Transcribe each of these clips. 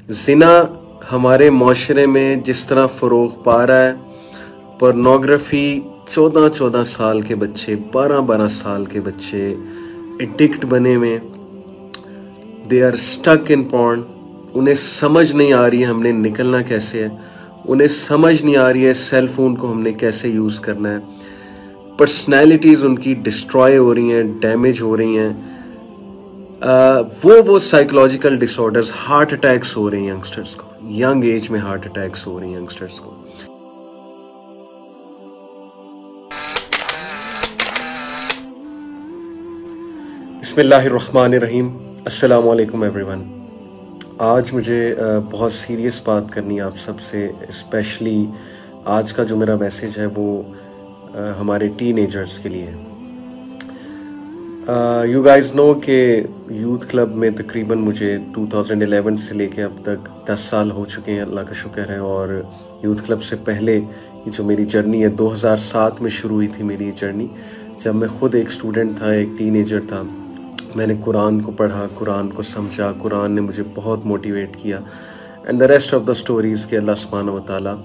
ज़िना हमारे माशरे में जिस तरह फ़रोग पा रहा है, पोर्नोग्राफी 14-14 साल के बच्चे, 12-12 साल के बच्चे एडिक्ट बने में, they are stuck in porn. उन्हें समझ नहीं आ रही है हमने निकलना कैसे है, उन्हें समझ नहीं आ रही है सेल फ़ोन को हमने कैसे यूज़ करना है। पर्सनैलिटीज़ उनकी डिस्ट्रॉय हो रही हैं, डैमेज हो रही हैं। वो साइकोलॉजिकल डिसऑर्डर्स, हार्ट अटैक्स हो रहे हैं यंगस्टर्स को, यंग एज में हार्ट अटैक्स हो रहे हैं यंगस्टर्स को। बिस्मिल्लाहिर्रहमानिर्रहीम, अस्सलामु अलैकुम एवरीवन। आज मुझे बहुत सीरियस बात करनी है आप सबसे। स्पेशली आज का जो मेरा मैसेज है वो हमारे टीनेजर्स के लिए। यू गाइस नो कि यूथ क्लब में तकरीबन मुझे 2011 से लेके अब तक 10 साल हो चुके हैं, अल्लाह का शुक्र है। और यूथ क्लब से पहले ये जो मेरी जर्नी है 2007 में शुरू हुई थी मेरी ये जर्नी, जब मैं ख़ुद एक स्टूडेंट था, एक टीनेजर था। मैंने कुरान को पढ़ा, कुरान को समझा, कुरान ने मुझे बहुत मोटिवेट किया। And the rest of the stories कि अल्लाह सुब्हानहू व तआला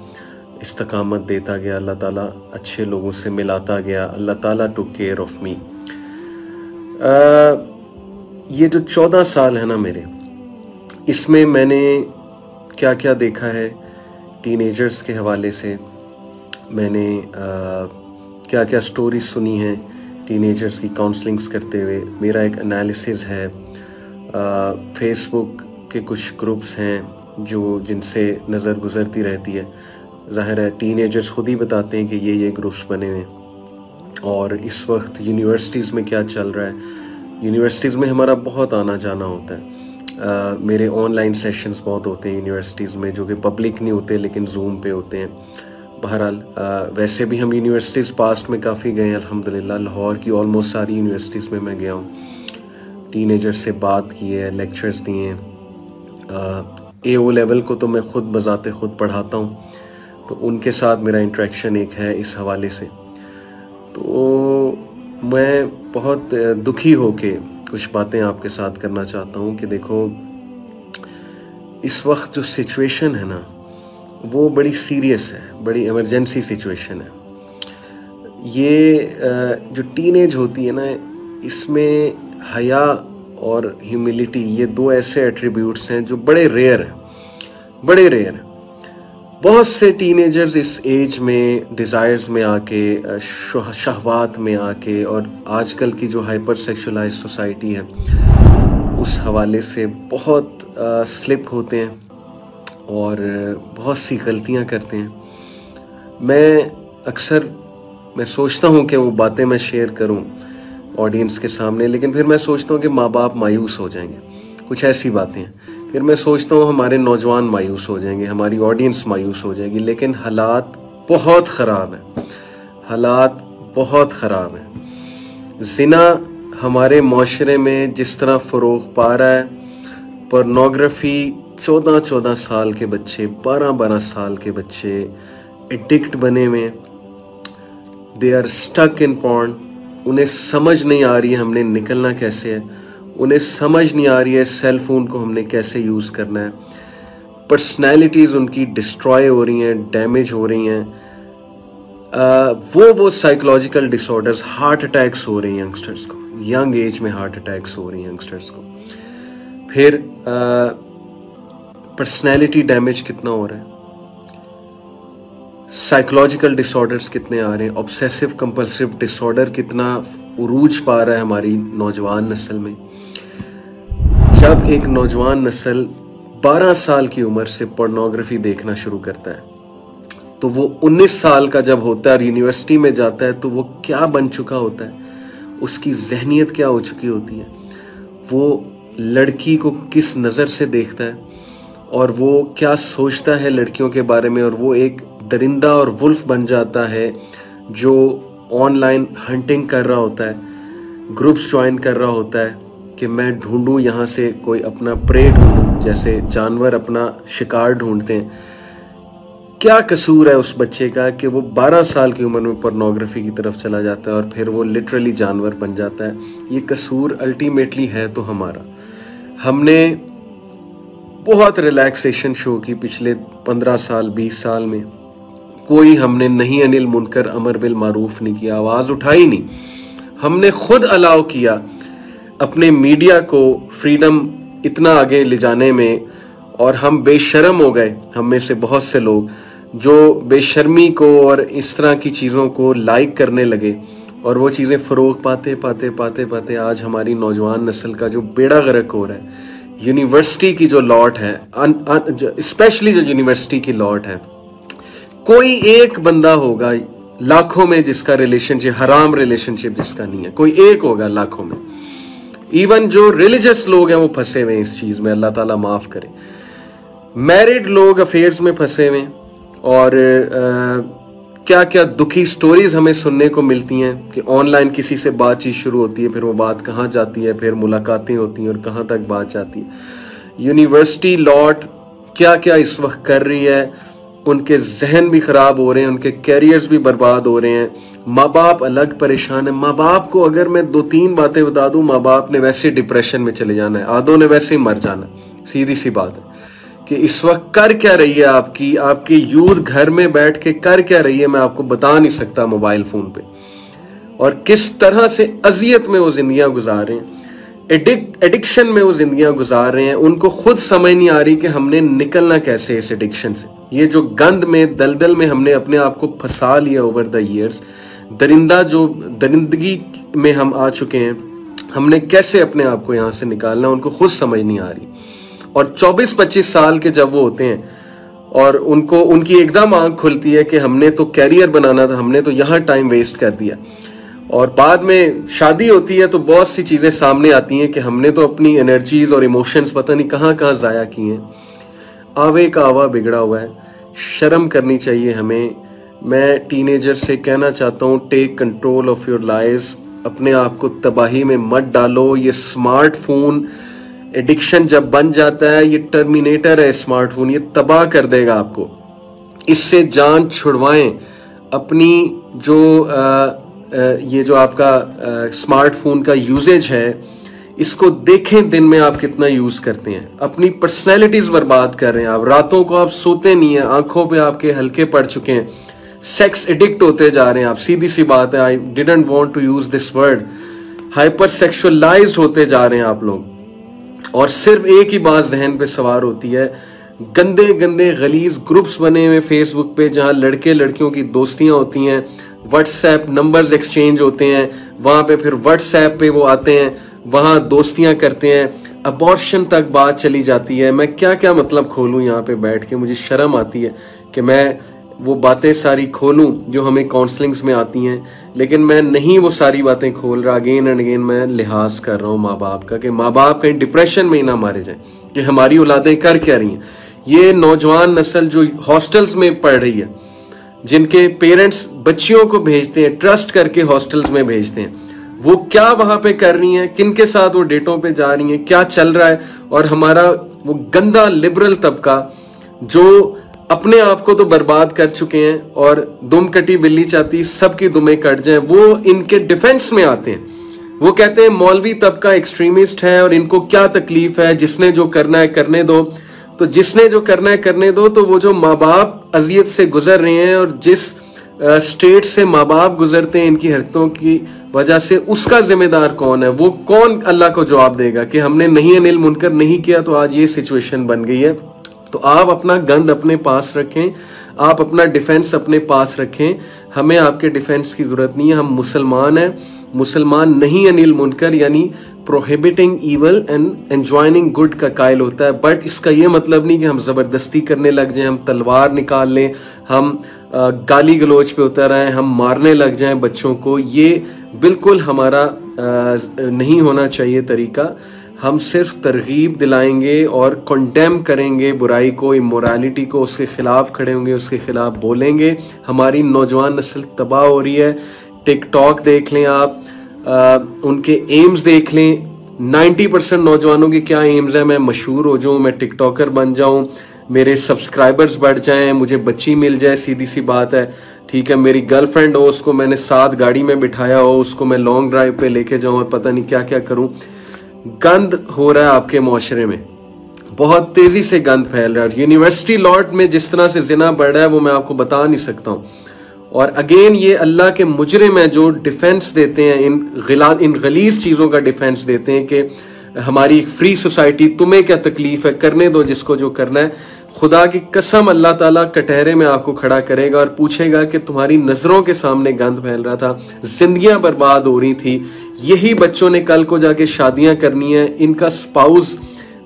इस्तकामत देता गया, अल्लाह ताला अच्छे लोगों से मिलाता गया, अल्लाह ताला टुक केयर ऑफ़ मी। ये जो 14 साल है ना मेरे, इसमें मैंने क्या क्या देखा है टीनेजर्स के हवाले से। मैंने क्या क्या स्टोरी सुनी है टीनेजर्स की काउंसलिंग्स करते हुए। मेरा एक एनालिसिस है। फेसबुक के कुछ ग्रुप्स हैं जो जिनसे नज़र गुज़रती रहती है। ज़ाहिर है टीनेजर्स खुद ही बताते हैं कि ये ग्रुप्स बने हुए हैं। और इस वक्त यूनिवर्सिटीज़ में क्या चल रहा है, यूनिवर्सिटीज़ में हमारा बहुत आना जाना होता है। मेरे ऑनलाइन सेशंस बहुत होते हैं यूनिवर्सिटीज़ में, जो कि पब्लिक नहीं होते लेकिन जूम पे होते हैं। बहरहाल वैसे भी हम यूनिवर्सिटीज़ पास्ट में काफ़ी गए हैं अल्हम्दुलिल्लाह। लाहौर की ऑलमोस्ट सारी यूनिवर्सिटीज़ में मैं गया हूँ, टीनेजर्स से बात की है, लेक्चर्स दिए हैं। AO लेवल को तो मैं ख़ुद बज़ाते ख़ुद पढ़ाता हूँ, तो उनके साथ मेरा इंटरेक्शन एक है इस हवाले से। तो मैं बहुत दुखी होके कुछ बातें आपके साथ करना चाहता हूँ कि देखो, इस वक्त जो सिचुएशन है ना वो बड़ी सीरियस है, बड़ी इमरजेंसी सिचुएशन है। ये जो टीनेज होती है ना, इसमें हया और ह्यूमिलिटी, ये दो ऐसे एट्रीब्यूट्स हैं जो बड़े रेयर हैं, बड़े रेयर हैं। बहुत से टीनेजर्स इस एज में डिज़ायर्स में आके, शहवात में आके, और आजकल की जो हाइपर सेक्सुअलाइज्ड सोसाइटी है उस हवाले से बहुत स्लिप होते हैं और बहुत सी गलतियां करते हैं। मैं सोचता हूं कि वो बातें मैं शेयर करूं ऑडियंस के सामने, लेकिन फिर मैं सोचता हूं कि माँ बाप मायूस हो जाएंगे, कुछ ऐसी बातें हैं। फिर मैं सोचता हूँ हमारे नौजवान मायूस हो जाएंगे, हमारी ऑडियंस मायूस हो जाएगी। लेकिन हालात बहुत ख़राब हैं, हालात बहुत ख़राब हैं। ज़िना हमारे माशरे में जिस तरह फ़रोग पा रहा है, पोर्नोग्राफी 14-14 साल के बच्चे, 12-12 साल के बच्चे एडिक्ट बने में, they are stuck in porn. उन्हें समझ नहीं आ रही है हमने निकलना कैसे है, उन्हें समझ नहीं आ रही है सेल फ़ोन को हमने कैसे यूज़ करना है। पर्सनैलिटीज़ उनकी डिस्ट्रॉय हो रही हैं, डैमेज हो रही हैं। वो साइकोलॉजिकल डिसऑर्डर्स, हार्ट अटैक्स हो रहे हैं यंगस्टर्स को, यंग एज में हार्ट अटैक्स हो रहे हैं यंगस्टर्स को। फिर पर्सनैलिटी डैमेज कितना हो रहा है, साइकोलॉजिकल डिसऑर्डर्स कितने आ रहे हैं, ऑब्सेसिव कंपल्सिव डिसऑर्डर कितना उरूज पा रहा है हमारी नौजवान नस्ल में। जब एक नौजवान नस्ल 12 साल की उम्र से पोर्नोग्राफी देखना शुरू करता है, तो वो 19 साल का जब होता है और यूनिवर्सिटी में जाता है, तो वो क्या बन चुका होता है, उसकी जहनियत क्या हो चुकी होती है, वो लड़की को किस नज़र से देखता है और वो क्या सोचता है लड़कियों के बारे में। और वो एक दरिंदा और वुल्फ बन जाता है जो ऑनलाइन हंटिंग कर रहा होता है, ग्रुप्स ज्वाइन कर रहा होता है कि मैं ढूंढूं यहाँ से कोई अपना प्रे ढूंढूं, जैसे जानवर अपना शिकार ढूंढते हैं। क्या कसूर है उस बच्चे का कि वो 12 साल की उम्र में पोर्नोग्राफी की तरफ चला जाता है और फिर वो लिटरली जानवर बन जाता है। ये कसूर अल्टीमेटली है तो हमारा। हमने बहुत रिलैक्सेशन शो की पिछले 15 साल 20 साल में, कोई हमने नहीं अनिल मुनकर अमर बिल मारूफ नहीं किया, आवाज़ उठाई नहीं। हमने खुद अलाउ किया अपने मीडिया को फ्रीडम इतना आगे ले जाने में, और हम बेशर्म हो गए। हम में से बहुत से लोग जो बेशर्मी को और इस तरह की चीज़ों को लाइक करने लगे, और वो चीज़ें फ़रोग पाते पाते पाते पाते आज हमारी नौजवान नस्ल का जो बेड़ा गर्क हो रहा है। यूनिवर्सिटी की जो लॉट है, स्पेशली जो यूनिवर्सिटी की लॉट है, कोई एक बंदा होगा लाखों में जिसका रिलेशनशिप, हराम रिलेशनशिप जिसका नहीं है, कोई एक होगा लाखों में। इवन जो रिलीजियस लोग हैं वो फंसे हुए हैं इस चीज़ में, अल्लाह ताला माफ़ करे। मैरिड लोग अफेयर्स में फंसे हुए हैं, और क्या क्या दुखी स्टोरीज हमें सुनने को मिलती हैं कि ऑनलाइन किसी से बातचीत शुरू होती है, फिर वो बात कहाँ जाती है, फिर मुलाकातें होती हैं और कहाँ तक बात जाती है। यूनिवर्सिटी लॉट क्या क्या इस वक्त कर रही है, उनके जहन भी ख़राब हो रहे हैं, उनके कैरियर्स भी बर्बाद हो रहे हैं। माँ बाप अलग परेशान है। माँ बाप को अगर मैं 2-3 बातें बता दूं, माँ बाप ने वैसे डिप्रेशन में चले जाना है, आधों ने वैसे ही मर जाना। सीधी सी बात है कि इस वक्त कर क्या रही है आपकी यूथ घर में बैठ के कर क्या रही है, मैं आपको बता नहीं सकता मोबाइल फ़ोन पे, और किस तरह से अजियत में वो जिंदगियां गुजार रहे हैं, एडिक्शन में वो जिंदगियां गुजार रहे हैं। उनको खुद समझ नहीं आ रही कि हमने निकलना कैसे इस एडिक्शन से। ये जो गंद में, दलदल में हमने अपने आप को फंसा लिया ओवर द ईयर्स, दरिंदगी में हम आ चुके हैं, हमने कैसे अपने आप को यहाँ से निकालना, उनको खुद समझ नहीं आ रही। और 24-25 साल के जब वो होते हैं और उनकी एकदम आंख खुलती है कि हमने तो कैरियर बनाना था, हमने तो यहाँ टाइम वेस्ट कर दिया, और बाद में शादी होती है तो बहुत सी चीज़ें सामने आती हैं कि हमने तो अपनी एनर्जीज और इमोशंस पता नहीं कहाँ कहाँ ज़ाया किए हैं। आवे का आवा बिगड़ा हुआ है, शर्म करनी चाहिए हमें। मैं टीनेजर से कहना चाहता हूँ, take control of your lives, अपने आप को तबाही में मत डालो। ये स्मार्टफोन एडिक्शन जब बन जाता है, ये टर्मिनेटर है स्मार्टफोन, ये तबाह कर देगा आपको। इससे जान छुड़वाएं अपनी। ये जो आपका स्मार्टफोन का यूजेज है, इसको देखें दिन में आप कितना यूज करते हैं। अपनी पर्सनैलिटीज बर्बाद कर रहे हैं आप, रातों को आप सोते नहीं हैं, आंखों पे आपके हल्के पड़ चुके हैं, सेक्स एडिक्ट होते जा रहे हैं आप। सीधी सी बात है, I didn't want to use this word, hyper sexualised होते जा रहे हैं आप लोग। और सिर्फ एक ही बात जहन पे सवार होती है, गंदे गंदे गलीज ग्रुप्स बने हुए फेसबुक पे, जहां लड़के लड़कियों की दोस्तियां होती हैं, व्हाट्सएप नंबर्स एक्सचेंज होते हैं, वहां पे फिर व्हाट्सएप पे वो आते हैं, वहां दोस्तियां करते हैं, अबॉर्शन तक बात चली जाती है। मैं क्या क्या मतलब खोलूं यहाँ पे बैठ के, मुझे शर्म आती है कि मैं वो बातें सारी खोलूं जो हमें काउंसलिंग्स में आती हैं, लेकिन मैं नहीं वो सारी बातें खोल रहा। अगेन एंड अगेन मैं लिहाज कर रहा हूँ माँ बाप का, कि माँ बाप कहीं डिप्रेशन में ही ना मारे जाएं कि हमारी औलादें कर क्या रही हैं। ये नौजवान नस्ल जो हॉस्टल्स में पढ़ रही है, जिनके पेरेंट्स बच्चियों को भेजते हैं, ट्रस्ट करके हॉस्टल्स में भेजते हैं, वो क्या वहां पे कर रही हैं, किन के साथ वो डेटों पे जा रही हैं, क्या चल रहा है। और हमारा वो गंदा लिबरल तबका जो अपने आप को तो बर्बाद कर चुके हैं, और दुम कटी बिल्ली चाहती सबकी दुमें कट जाए, वो इनके डिफेंस में आते हैं। वो कहते हैं मौलवी तबका एक्सट्रीमिस्ट है और इनको क्या तकलीफ है, जिसने जो करना है करने दो। तो जिसने जो करना है करने दो, तो वो जो माँ बाप अजियत से गुजर रहे हैं और जिस स्टेट से माँ बाप गुजरते हैं इनकी हरकतों की वजह से, उसका जिम्मेदार कौन है? वो कौन अल्लाह को जवाब देगा कि हमने नहीं अनिल मुनकर नहीं किया तो आज ये सिचुएशन बन गई है। तो आप अपना गंद अपने पास रखें, आप अपना डिफेंस अपने पास रखें। हमें आपके डिफेंस की जरूरत नहीं है, हम मुसलमान हैं। मुसलमान नहीं अनिल मुनकर यानी प्रोहिबिटिंग ईवल एंड एंजॉइनिंग गुड का कायल होता है। बट इसका ये मतलब नहीं कि हम ज़बरदस्ती करने लग जाएं, हम तलवार निकाल लें, हम गाली गलोच पे उतर आए, हम मारने लग जाएं बच्चों को। ये बिल्कुल हमारा नहीं होना चाहिए तरीका। हम सिर्फ तरगीब दिलाएंगे और कंडेम करेंगे बुराई को, इमोरालिटी को, उसके खिलाफ खड़े होंगे, उसके खिलाफ बोलेंगे। हमारी नौजवान नस्ल तबाह हो रही है। टिकटॉक देख लें आप, उनके एम्स देख लें। 90% नौजवानों के क्या एम्स हैं? मैं मशहूर हो जाऊं, मैं टिकटॉकर बन जाऊं, मेरे सब्सक्राइबर्स बढ़ जाएं, मुझे बच्ची मिल जाए। सीधी सी बात है, ठीक है, मेरी गर्लफ्रेंड हो, उसको मैंने साथ गाड़ी में बिठाया हो, उसको मैं लॉन्ग ड्राइव पे लेके जाऊं और पता नहीं क्या क्या करूं। गंद हो रहा है आपके माशरे में, बहुत तेजी से गंद फैल रहा है। यूनिवर्सिटी लॉट में जिस तरह से जिना बढ़ रहा है वो मैं आपको बता नहीं सकता हूँ। और अगेन ये अल्लाह के मुजरिम हैं जो डिफेंस देते हैं, इन गलीज चीज़ों का डिफेंस देते हैं कि हमारी एक फ्री सोसाइटी, तुम्हें क्या तकलीफ है, करने दो जिसको जो करना है। खुदा की कसम अल्लाह ताला कटहरे में आपको खड़ा करेगा और पूछेगा कि तुम्हारी नज़रों के सामने गंद फैल रहा था, जिंदगियां बर्बाद हो रही थी, यही बच्चों ने कल को जाके शादियां करनी है, इनका स्पाउस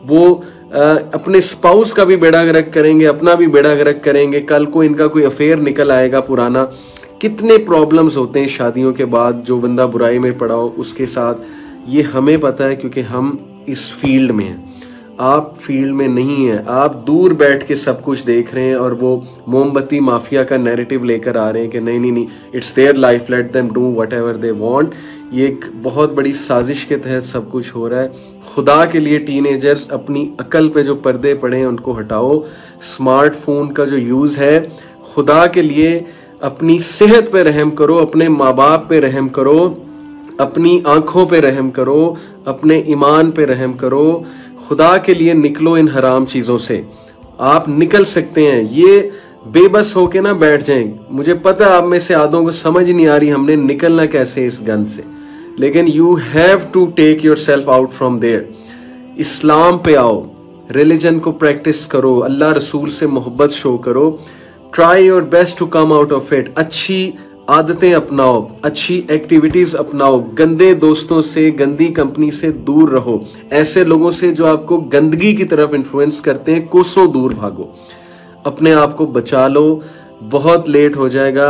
वो अपने स्पाउस का भी बेड़ा गर्क करेंगे, अपना भी बेड़ा गर्क करेंगे, कल को इनका कोई अफेयर निकल आएगा पुराना। कितने प्रॉब्लम्स होते हैं शादियों के बाद, जो बंदा बुराई में पड़ा हो उसके साथ। ये हमें पता है क्योंकि हम इस फील्ड में हैं, आप फील्ड में नहीं हैं। आप दूर बैठ के सब कुछ देख रहे हैं और वो मोमबत्ती माफिया का नैरेटिव लेकर आ रहे हैं कि नहीं नहीं नहीं, it's their life, let them do whatever they want. ये एक बहुत बड़ी साजिश के तहत सब कुछ हो रहा है। खुदा के लिए टीनेजर्स अपनी अकल पे जो पर्दे पड़े हैं उनको हटाओ। स्मार्टफोन का जो यूज़ है, खुदा के लिए अपनी सेहत पे रहम करो, अपने माँ बाप पे रहम करो, अपनी आंखों पे रहम करो, अपने ईमान पे रहम करो। खुदा के लिए निकलो इन हराम चीज़ों से, आप निकल सकते हैं। ये बेबस होके ना बैठ जाएं। मुझे पता है आप में से आधों को समझ नहीं आ रही हमने निकलना कैसे इस गंद से, लेकिन you have to take your self out from there. Islam पे आओ, रिलीजन को प्रैक्टिस करो, अल्लाह रसूल से मोहब्बत शो करो, try your best to come out of it. अच्छी आदतें अपनाओ, अच्छी एक्टिविटीज अपनाओ, गंदे दोस्तों से, गंदी कंपनी से दूर रहो। ऐसे लोगों से जो आपको गंदगी की तरफ इन्फ्लुएंस करते हैं, कोसों दूर भागो, अपने आप को बचा लो। बहुत लेट हो जाएगा,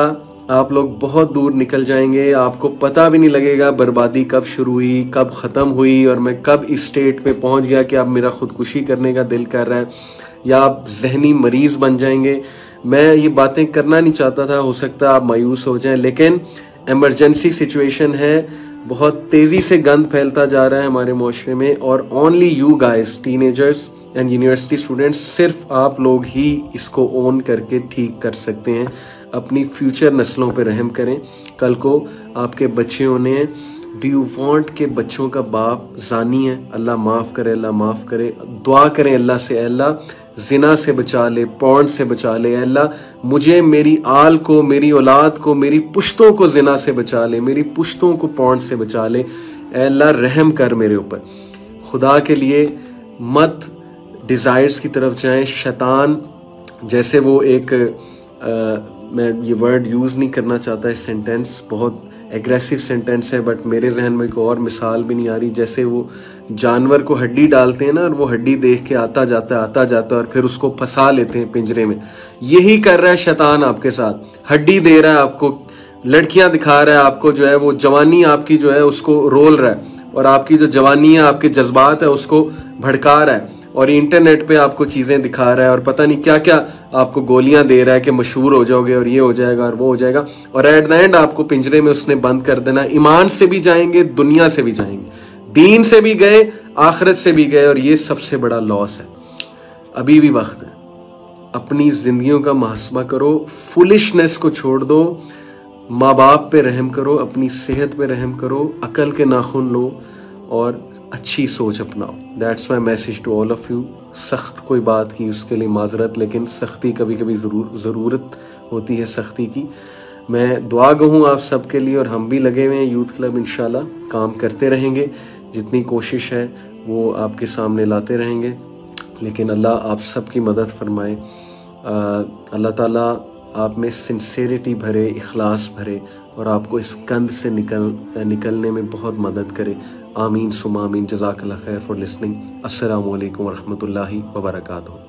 आप लोग बहुत दूर निकल जाएंगे, आपको पता भी नहीं लगेगा बर्बादी कब शुरू हुई, कब ख़त्म हुई और मैं कब इस स्टेट पे पहुंच गया कि अब मेरा खुदकुशी करने का दिल कर रहा है, या आप जहनी मरीज़ बन जाएंगे। मैं ये बातें करना नहीं चाहता था, हो सकता है आप मायूस हो जाएं, लेकिन एमरजेंसी सिचुएशन है। बहुत तेज़ी से गंद फैलता जा रहा है हमारे माशरे में और only you guys, teenagers and university students, सिर्फ आप लोग ही इसको ओन करके ठीक कर सकते हैं। अपनी फ्यूचर नस्लों पे रहम करें। कल को आपके बच्चे होने हैं, डू यू वांट के बच्चों का बाप जानी है? अल्लाह माफ़ करे, अल्लाह माफ़ करे। दुआ करें अल्लाह से, अल्लाह जिना से बचा ले, पॉर्न से बचा ले। अल्लाह मुझे, मेरी आल को, मेरी औलाद को, मेरी पुश्तों को जिना से बचा ले, मेरी पुश्तों को पॉर्न से बचा ले। अल्लाह रहम कर मेरे ऊपर। खुदा के लिए मत डिज़ायर्स की तरफ जाएं। शैतान जैसे वो एक मैं ये वर्ड यूज़ नहीं करना चाहता, इस सेंटेंस बहुत एग्रेसिव सेंटेंस है, बट मेरे जहन में कोई और मिसाल भी नहीं आ रही। जैसे वो जानवर को हड्डी डालते हैं ना, और वो हड्डी देख के आता जाता है और फिर उसको फंसा लेते हैं पिंजरे में। यही कर रहा है शैतान आपके साथ। हड्डी दे रहा है आपको, लड़कियां दिखा रहा है आपको, जो है वो जवानी आपकी जो है उसको रोल रहा है, और आपकी जो जवानी है, आपके जज्बात है, उसको भड़का रहा है। और इंटरनेट पे आपको चीज़ें दिखा रहा है और पता नहीं क्या क्या आपको गोलियां दे रहा है कि मशहूर हो जाओगे और ये हो जाएगा और वो हो जाएगा, और एट द एंड आपको पिंजरे में उसने बंद कर देना। ईमान से भी जाएंगे, दुनिया से भी जाएंगे, दीन से भी गए, आखिरत से भी गए, और ये सबसे बड़ा लॉस है। अभी भी वक्त है, अपनी जिंदगियों का मुहासबा करो, फुलिशनेस को छोड़ दो, माँ बाप पे रहम करो, अपनी सेहत पे रहम करो, अकल के नाखून लो और अच्छी सोच अपनाओ। That's my message to all of you. सख्त कोई बात की उसके लिए माजरत, लेकिन सख्ती कभी कभी ज़रूरत होती है सख्ती की। मैं दुआ गो हूँ आप सबके लिए, और हम भी लगे हुए हैं यूथ क्लब, इंशाल्लाह काम करते रहेंगे। जितनी कोशिश है वो आपके सामने लाते रहेंगे, लेकिन अल्लाह आप सबकी मदद फरमाए। अल्लाह ताला आप में सिंसेरिटी भरे, इखलास भरे, और आपको इस कंध से निकलने में बहुत मदद करे। आमीन सुमा आमीन। जज़ाकल्लाह खैर फॉर लिसनिंग। अस्सलामु अलैकुम व रहमतुल्लाहि व बरकातुहू।